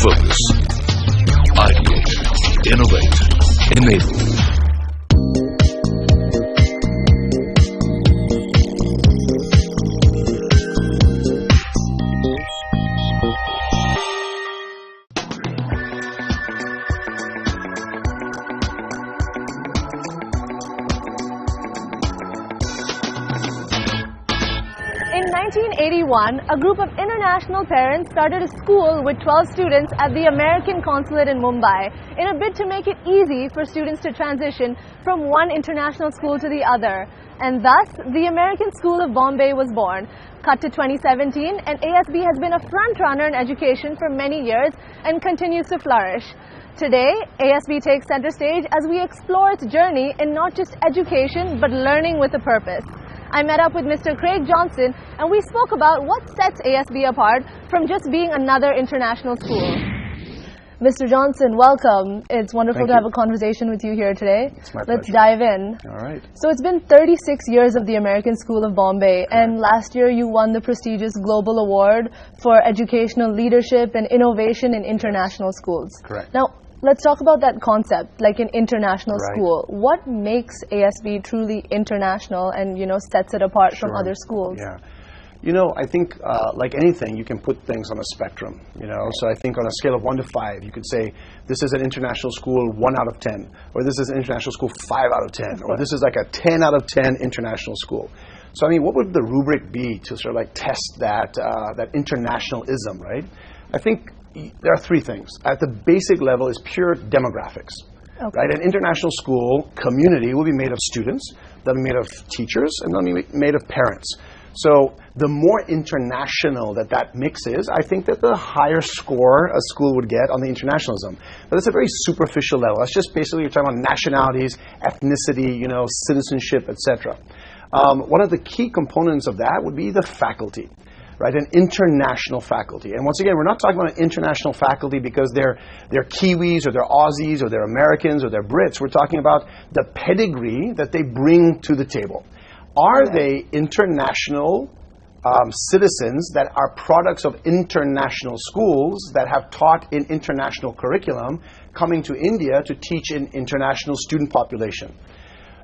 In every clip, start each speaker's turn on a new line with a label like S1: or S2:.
S1: Focus. Ideate. Innovate. Enable.
S2: In 1981, a group of international parents started a school with 12 students at the American Consulate in Mumbai in a bid to make it easy for students to transition from one international school to the other. And thus, the American School of Bombay was born. Cut to 2017, and ASB has been a front-runner in education for many years and continues to flourish. Today, ASB takes center stage as we explore its journey in not just education, but learning with a purpose. I met up with Mr. Craig Johnson and we spoke about what sets ASB apart from just being another international school. Mr. Johnson, welcome. It's wonderful to have a conversation with you here today.
S3: It's my
S2: Let's
S3: pleasure.
S2: dive in.
S3: All right.
S2: So it's been 36 years of the American School of Bombay, and last year you won the prestigious Global Award for Educational Leadership and Innovation in International Schools.
S3: Correct.
S2: Now, let's talk about that concept, like an international
S3: Right.
S2: school. What makes ASB truly international and, sets it apart from
S3: Sure.
S2: other schools?
S3: Yeah. I think like anything, you can put things on a spectrum, So I think on a scale of 1 to 5, you could say this is an international school 1 out of 10, or this is an international school 5 out of 10, or this is like a 10 out of 10 international school. So I mean, what would the rubric be to sort of like test that internationalism, right? I think there are 3 things. At the basic level is pure demographics.
S2: Okay.
S3: Right? An international school community will be made of students, they'll be made of teachers, and they'll be made of parents. So the more international that mix is, I think that the higher score a school would get on the internationalism. But it's a very superficial level. That's just basically you're talking about nationalities, ethnicity, citizenship, etc. One of the key components of that would be the faculty. Right, an international faculty. And once again, we're not talking about an international faculty because they're Kiwis or they're Aussies or they're Americans or they're Brits. We're talking about the pedigree that they bring to the table. Are they international citizens that are products of international schools that have taught in international curriculum coming to India to teach an international student population?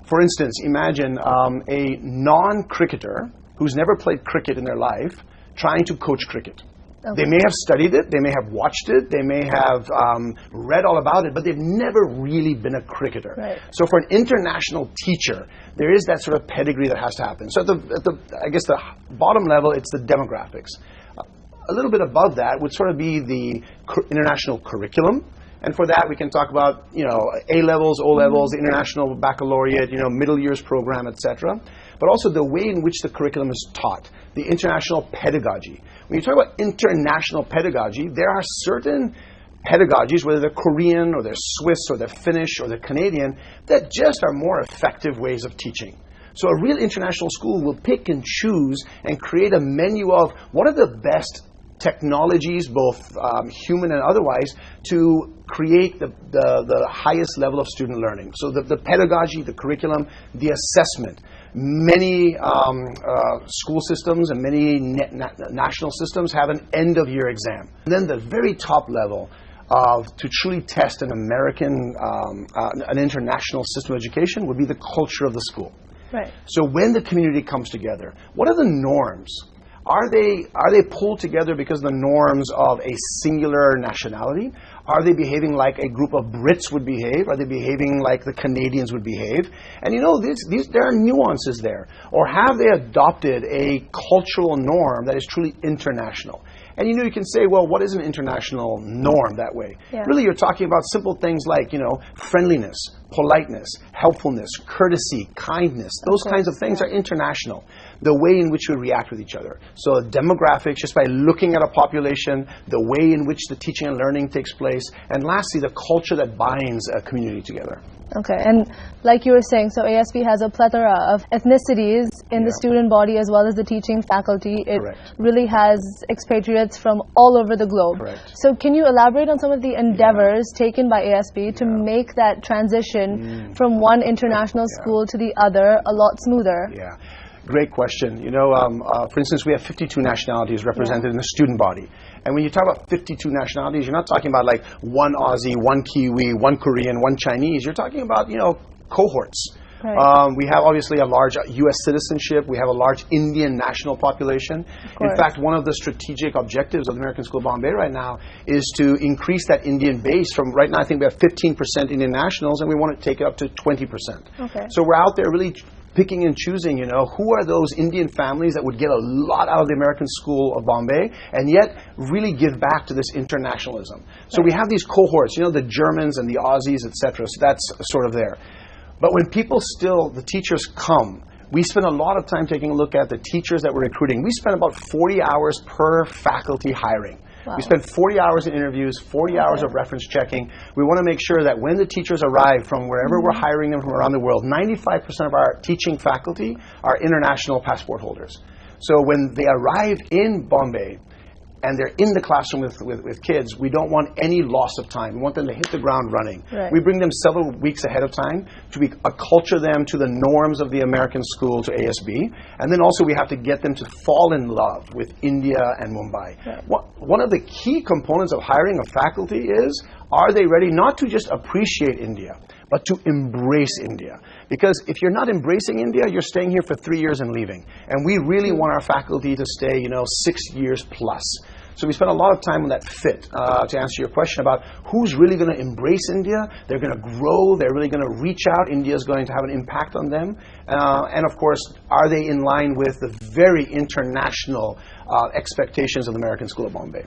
S3: For instance, imagine a non-cricketer who's never played cricket in their life trying to coach cricket. Okay. They may have studied it, they may have watched it, they may have read all about it, but they've never really been a cricketer.
S2: Right.
S3: So for an international teacher, there is that sort of pedigree that has to happen. So I guess the bottom level, it's the demographics. A little bit above that would sort of be the international curriculum. And for that, we can talk about, A-levels, O-levels, the international baccalaureate, middle years program, etc. But also the way in which the curriculum is taught, the international pedagogy. When you talk about international pedagogy, there are certain pedagogies, whether they're Korean or they're Swiss or they're Finnish or they're Canadian, that just are more effective ways of teaching. So a real international school will pick and choose and create a menu of what are the best technologies, both human and otherwise, to create the highest level of student learning. So the pedagogy, the curriculum, the assessment. Many school systems and many national systems have an end-of-year exam. And then the very top level to truly test an an international system of education would be the culture of the school.
S2: Right.
S3: So when the community comes together, what are the norms? Are they pulled together because of the norms of a singular nationality? Are they behaving like a group of Brits would behave? Are they behaving like the Canadians would behave? And there are nuances there. Or have they adopted a cultural norm that is truly international? And you can say, well, what is an international norm that way?
S2: Yeah.
S3: Really, you're talking about simple things like, friendliness, politeness, helpfulness, courtesy, kindness. Those kinds of things are international. The way in which we react with each other. So demographics, just by looking at a population, the way in which the teaching and learning takes place, and lastly, the culture that binds a community together.
S2: Okay, and like you were saying, so ASB has a plethora of ethnicities in the student body as well as the teaching faculty. It really has expatriates from all over the globe.
S3: Correct.
S2: So can you elaborate on some of the endeavors taken by ASB to make that transition from one international school to the other a lot smoother?
S3: Yeah. Great question. You know, for instance, we have 52 nationalities represented in the student body. And when you talk about 52 nationalities, you're not talking about like one Aussie, one Kiwi, one Korean, one Chinese. You're talking about, you know, cohorts.
S2: Right.
S3: We have obviously a large U.S. citizenship. We have a large Indian national population. In fact, one of the strategic objectives of the American School of Bombay right now is to increase that Indian base from, right now I think we have 15% Indian nationals, and we want to take it up to 20%.
S2: Okay.
S3: So we're out there really picking and choosing, you know, who are those Indian families that would get a lot out of the American School of Bombay and yet really give back to this internationalism. So we have these cohorts, you know, the Germans and the Aussies, etc. So that's sort of there. But when people still, the teachers come, we spend a lot of time taking a look at the teachers that we're recruiting. We spend about 40 hours per faculty hiring.
S2: Wow.
S3: We spend 40 hours in interviews, 40 hours of reference checking. We want to make sure that when the teachers arrive from wherever we're hiring them from around the world, 95% of our teaching faculty are international passport holders. So when they arrive in Bombay, and they're in the classroom with kids, we don't want any loss of time. We want them to hit the ground running.
S2: Right.
S3: We bring them several weeks ahead of time to acculture them to the norms of the American school, to ASB. And then also we have to get them to fall in love with India and Mumbai.
S2: Right.
S3: One of the key components of hiring a faculty is, are they ready not to just appreciate India, but to embrace India? Because if you're not embracing India, you're staying here for 3 years and leaving. And we really want our faculty to stay, you know, 6 years plus. So we spend a lot of time on that fit. To answer your question about who's really going to embrace India, they're going to grow, they're really going to reach out, India's going to have an impact on them. And of course, are they in line with the very international expectations of the American School of Bombay?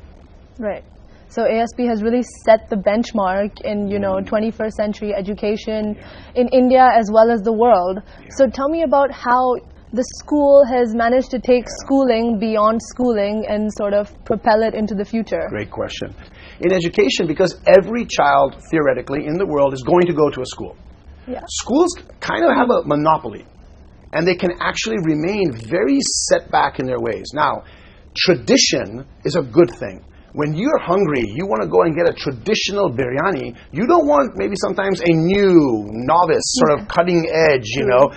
S2: Right. So ASB has really set the benchmark in, you know, 21st century education in India as well as the world. So tell me about how the school has managed to take schooling beyond schooling and sort of propel it into the future.
S3: Great question. In education, because every child, theoretically, in the world is going to go to a school.
S2: Yeah.
S3: Schools kind of have a monopoly, and they can actually remain very set back in their ways. Now, tradition is a good thing. When you're hungry, you want to go and get a traditional biryani. You don't want maybe sometimes a new, novice, sort of cutting edge, you know,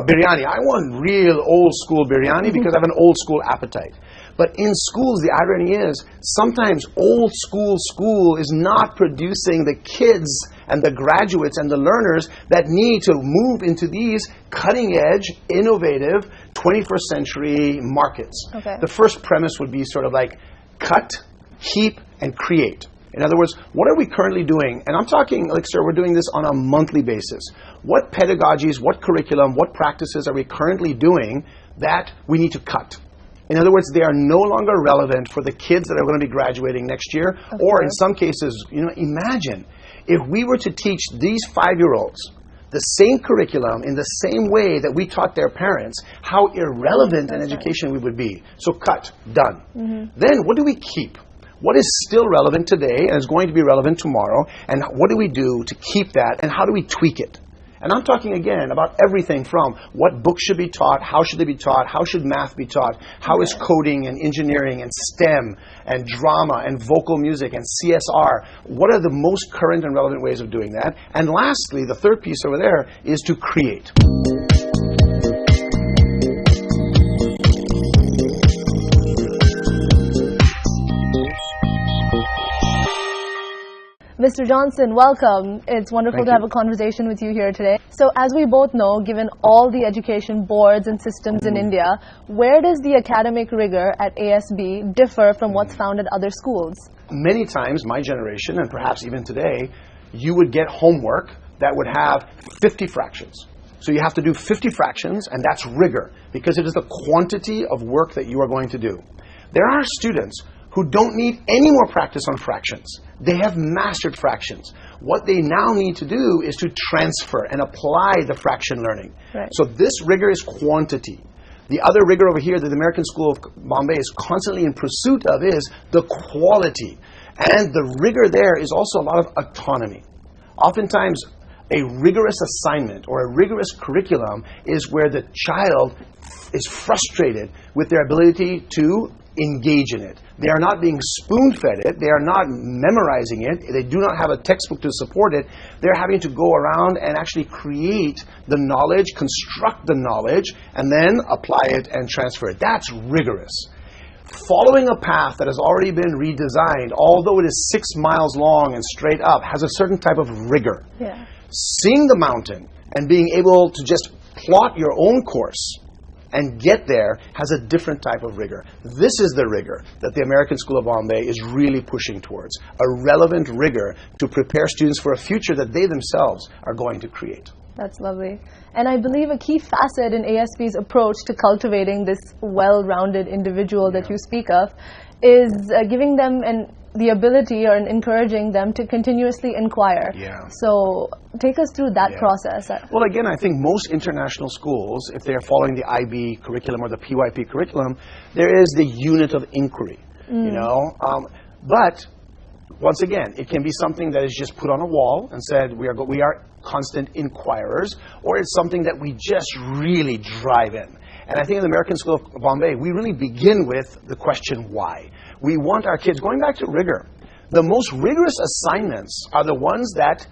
S3: biryani. I want real old school biryani because I have an old school appetite. But in schools, the irony is sometimes old school is not producing the kids and the graduates and the learners that need to move into these cutting edge, innovative 21st century markets.
S2: Okay.
S3: The first premise would be sort of like cut, keep, and create. In other words, what are we currently doing? And I'm talking, Elixir, we're doing this on a monthly basis. What pedagogies, what curriculum, what practices are we currently doing that we need to cut? In other words, they are no longer relevant for the kids that are going to be graduating next year. Or in some cases, you know, imagine if we were to teach these 5-year-olds the same curriculum in the same way that we taught their parents, how irrelevant in education we would be. So cut, done. Then what do we keep? What is still relevant today and is going to be relevant tomorrow, and what do we do to keep that, and how do we tweak it? And I'm talking again about everything from what books should be taught, how should they be taught, how should math be taught, how is coding and engineering and STEM and drama and vocal music and CSR, what are the most current and relevant ways of doing that? And lastly, the third piece over there is to create.
S2: Mr. Johnson, welcome. It's wonderful to have a conversation with you here today. So as we both know, given all the education boards and systems in India, where does the academic rigor at ASB differ from what's found at other schools?
S3: Many times, my generation, and perhaps even today, you would get homework that would have 50 fractions. So you have to do 50 fractions, and that's rigor, because it is the quantity of work that you are going to do. There are students who don't need any more practice on fractions. They have mastered fractions. What they now need to do is to transfer and apply the fraction learning.
S2: Right.
S3: So this rigor is quantity. The other rigor over here that the American School of Bombay is constantly in pursuit of is the quality. And the rigor there is also a lot of autonomy. Oftentimes, a rigorous assignment or a rigorous curriculum is where the child is frustrated with their ability to engage in it. They are not being spoon-fed it. They are not memorizing it. They do not have a textbook to support it. They're having to go around and actually create the knowledge, construct the knowledge, and then apply it and transfer it. That's rigorous. Following a path that has already been redesigned, although it is 6 miles long and straight up, has a certain type of rigor.
S2: Yeah.
S3: Seeing the mountain and being able to just plot your own course and get there has a different type of rigor. This is the rigor that the American School of Bombay is really pushing towards, a relevant rigor to prepare students for a future that they themselves are going to create.
S2: That's lovely. And I believe a key facet in ASB's approach to cultivating this well-rounded individual that you speak of is giving them the ability or encouraging them to continuously inquire.
S3: Yeah.
S2: So take us through that process.
S3: Well, again, I think most international schools, if they're following the IB curriculum or the PYP curriculum, there is the unit of inquiry, you know. But once again, it can be something that is just put on a wall and said we are constant inquirers, or it's something that we just really drive in. And I think in the American School of Bombay, we really begin with the question why. We want our kids, going back to rigor, the most rigorous assignments are the ones that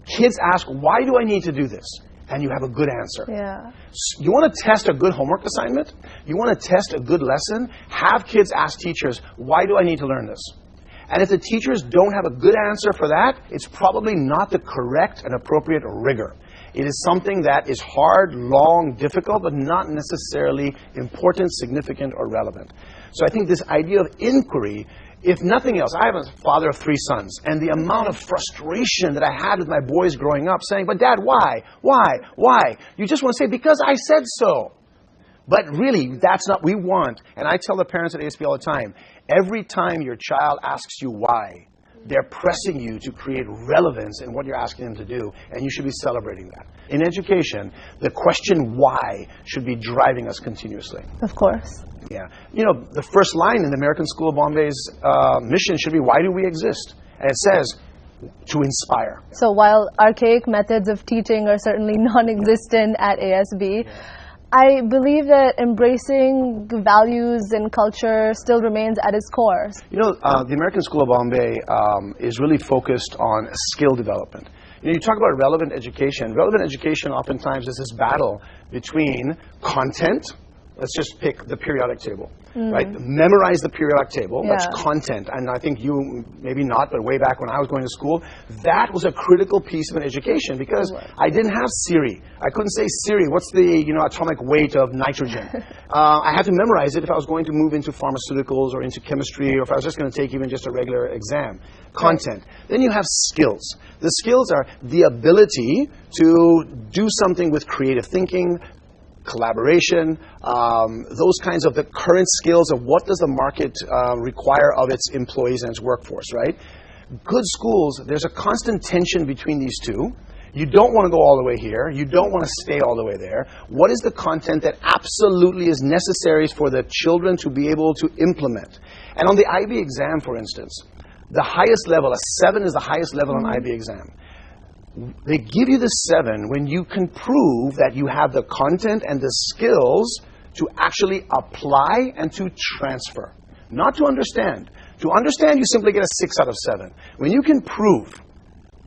S3: kids ask, why do I need to do this? And you have a good answer.
S2: Yeah.
S3: You want to test a good homework assignment? You want to test a good lesson? Have kids ask teachers, why do I need to learn this? And if the teachers don't have a good answer for that, it's probably not the correct and appropriate rigor. It is something that is hard, long, difficult, but not necessarily important, significant, or relevant. So I think this idea of inquiry, if nothing else, I have a father of 3 sons, and the amount of frustration that I had with my boys growing up saying, but Dad, why? Why? Why? You just want to say, because I said so. But really, that's not what we want. And I tell the parents at ASB all the time, every time your child asks you why, they're pressing you to create relevance in what you're asking them to do, and you should be celebrating that. In education, the question why should be driving us continuously.
S2: Of course.
S3: Yeah. You know, the first line in the American School of Bombay's mission should be, why do we exist? And it says, to inspire.
S2: So while archaic methods of teaching are certainly non-existent at ASB, I believe that embracing values and culture still remains at its core.
S3: You know, the American School of Bombay is really focused on skill development. You know, you talk about relevant education. Relevant education oftentimes is this battle between content. Let's just pick the periodic table, right? Memorize the periodic table. That's content. And I think you, maybe not, but way back when I was going to school, that was a critical piece of an education because I didn't have Siri. I couldn't say, Siri, what's the atomic weight of nitrogen? I had to memorize it if I was going to move into pharmaceuticals or into chemistry, or if I was just going to take even just a regular exam. Content. Then you have skills. The skills are the ability to do something with creative thinking, collaboration, those kinds of the current skills of what does the market require of its employees and its workforce, right? Good schools, there's a constant tension between these two. You don't want to go all the way here. You don't want to stay all the way there. What is the content that absolutely is necessary for the children to be able to implement? And on the IB exam, for instance, the highest level, a 7 is the highest level on IB exam. They give you the 7 when you can prove that you have the content and the skills to actually apply and to transfer. Not to understand. To understand, you simply get a 6 out of 7. When you can prove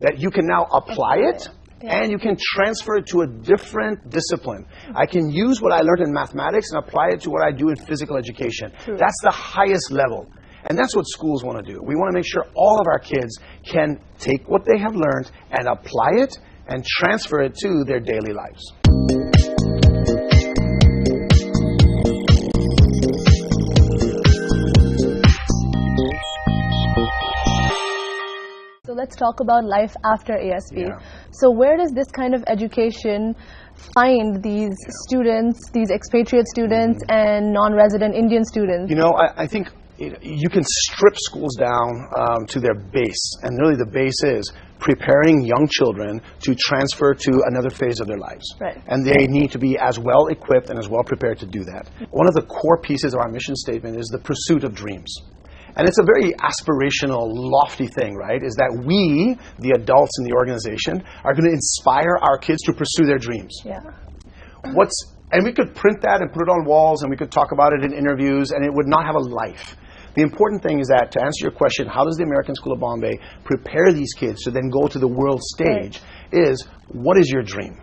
S3: that you can now apply it and you can transfer it to a different discipline. I can use what I learned in mathematics and apply it to what I do in physical education. That's the highest level. And that's what schools want to do. We want to make sure all of our kids can take what they have learned and apply it and transfer it to their daily lives.
S2: So let's talk about life after ASB. So where does this kind of education find these students, these expatriate students and non-resident Indian students?
S3: You know, I think you can strip schools down to their base, and really the base is preparing young children to transfer to another phase of their lives. And they need to be as well equipped and as well prepared to do that. One of the core pieces of our mission statement is the pursuit of dreams. And it's a very aspirational, lofty thing, right? Is that we, the adults in the organization, are going to inspire our kids to pursue their dreams. What's And we could print that and put it on walls, and we could talk about it in interviews, and it would not have a life. The important thing is that, to answer your question, how does the American School of Bombay prepare these kids to then go to the world stage, is what is your dream?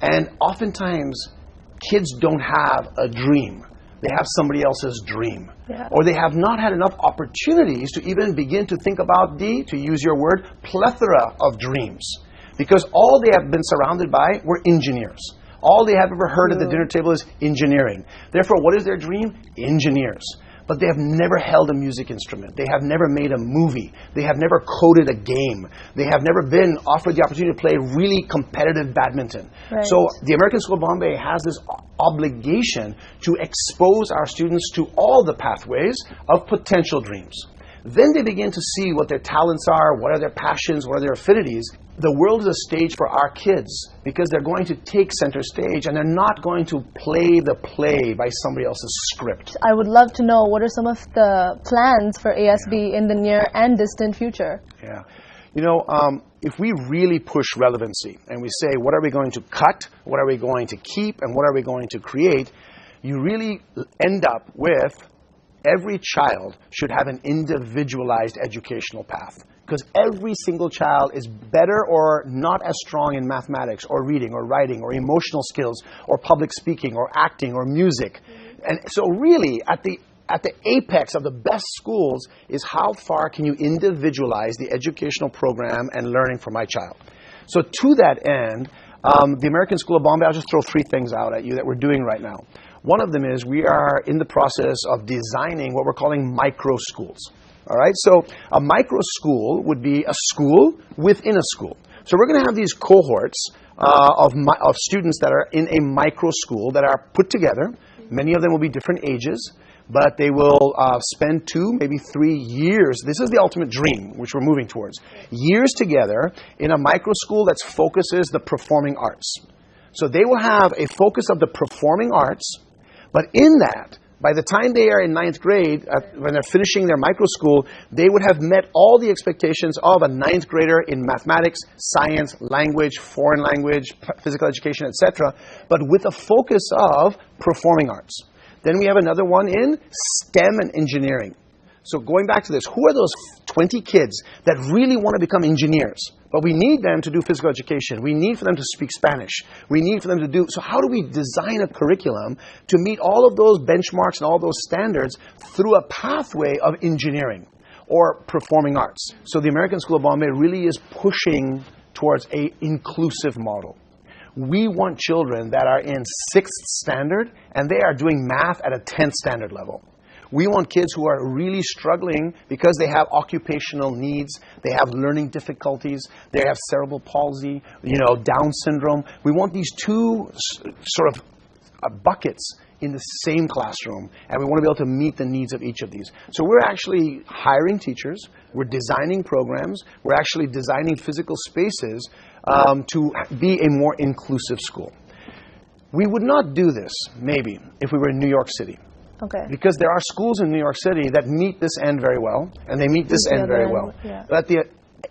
S3: And oftentimes, kids don't have a dream. They have somebody else's dream.
S2: Yeah.
S3: Or they have not had enough opportunities to even begin to think about the, to use your word, plethora of dreams. Because all they have been surrounded by were engineers. All they have ever heard at the dinner table is engineering. Therefore, what is their dream? Engineers. But they have never held a music instrument. They have never made a movie. They have never coded a game. They have never been offered the opportunity to play really competitive badminton.
S2: Right.
S3: So the American School of Bombay has this obligation to expose our students to all the pathways of potential dreams. Then they begin to see what their talents are, what are their passions, what are their affinities. The world is a stage for our kids because they're going to take center stage and they're not going to play the play by somebody else's script.
S2: I would love to know what are some of the plans for ASB in the near and distant future.
S3: Yeah. You know, if we really push relevancy and we say, what are we going to cut, what are we going to keep, and what are we going to create, you really end up with every child should have an individualized educational path. Because every single child is better or not as strong in mathematics or reading or writing or emotional skills or public speaking or acting or music. And so really, at the apex of the best schools is how far can you individualize the educational program and learning for my child. So to that end, the American School of Bombay, I'll just throw 3 things out at you that we're doing right now. One of them is we are in the process of designing what we're calling micro schools. All right, so a micro school would be a school within a school. So we're going to have these cohorts of students that are in a micro school that are put together. Many of them will be different ages, but they will spend 2, maybe 3 years. This is the ultimate dream, which we're moving towards. Years together in a micro school that focuses the performing arts. So they will have a focus of the performing arts, but in that, by the time they are in 9th grade, when they're finishing their micro school, they would have met all the expectations of a 9th grader in mathematics, science, language, foreign language, physical education, etc., but with a focus of performing arts. Then we have another one in STEM and engineering. So going back to this, who are those 20 kids that really want to become engineers? But we need them to do physical education. We need for them to speak Spanish. We need for them to do... So how do we design a curriculum to meet all of those benchmarks and all those standards through a pathway of engineering or performing arts? So the American School of Bombay really is pushing towards an inclusive model. We want children that are in 6th standard and they are doing math at a 10th standard level. We want kids who are really struggling because they have occupational needs, they have learning difficulties, they have cerebral palsy, Down syndrome. We want these 2 sort of buckets in the same classroom, and we want to be able to meet the needs of each of these. So we're actually hiring teachers, we're designing programs, we're actually designing physical spaces to be a more inclusive school. We would not do this, maybe, if we were in New York City.
S2: Okay.
S3: Because there are schools in New York City that meet this end very well, and they meet this end very well.
S2: Yeah.
S3: But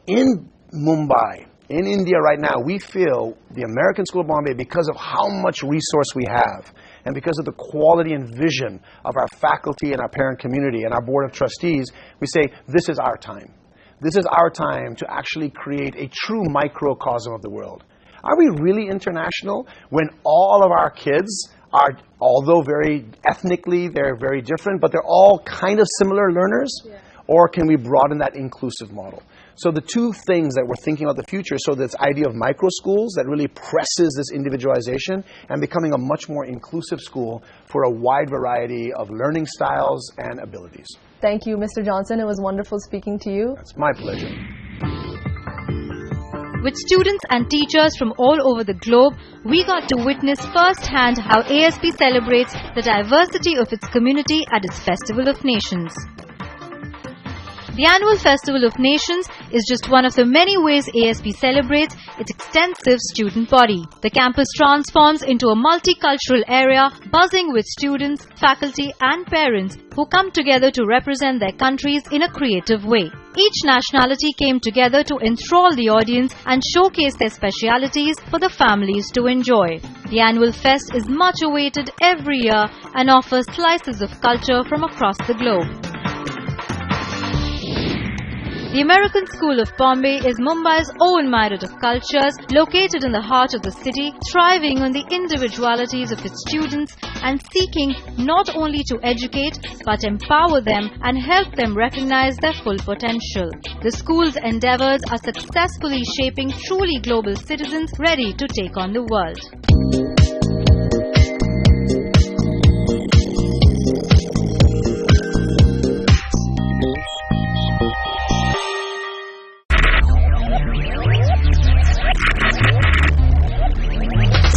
S3: in Mumbai, in India right now, we feel the American School of Bombay, because of how much resource we have, and because of the quality and vision of our faculty and our parent community and our board of trustees, we say, this is our time. This is our time to actually create a true microcosm of the world. Are we really international when all of our kids are, although very ethnically, they're very different, but they're all kind of similar learners? Yeah. Or can we broaden that inclusive model? So the 2 things that we're thinking about the future, so this idea of micro schools that really presses this individualization and becoming a much more inclusive school for a wide variety of learning styles and abilities.
S2: Thank you, Mr. Johnson. It was wonderful speaking to you.
S3: It's my pleasure.
S4: With students and teachers from all over the globe, we got to witness firsthand how ASB celebrates the diversity of its community at its Festival of Nations. The annual Festival of Nations is just one of the many ways ASP celebrates its extensive student body. The campus transforms into a multicultural area buzzing with students, faculty and parents who come together to represent their countries in a creative way. Each nationality came together to enthrall the audience and showcase their specialities for the families to enjoy. The annual fest is much awaited every year and offers slices of culture from across the globe. The American School of Bombay is Mumbai's own myriad of cultures, located in the heart of the city, thriving on the individualities of its students and seeking not only to educate but empower them and help them recognize their full potential. The school's endeavors are successfully shaping truly global citizens ready to take on the world.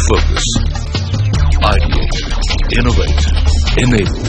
S1: Focus. Ideate. Innovate. Enable.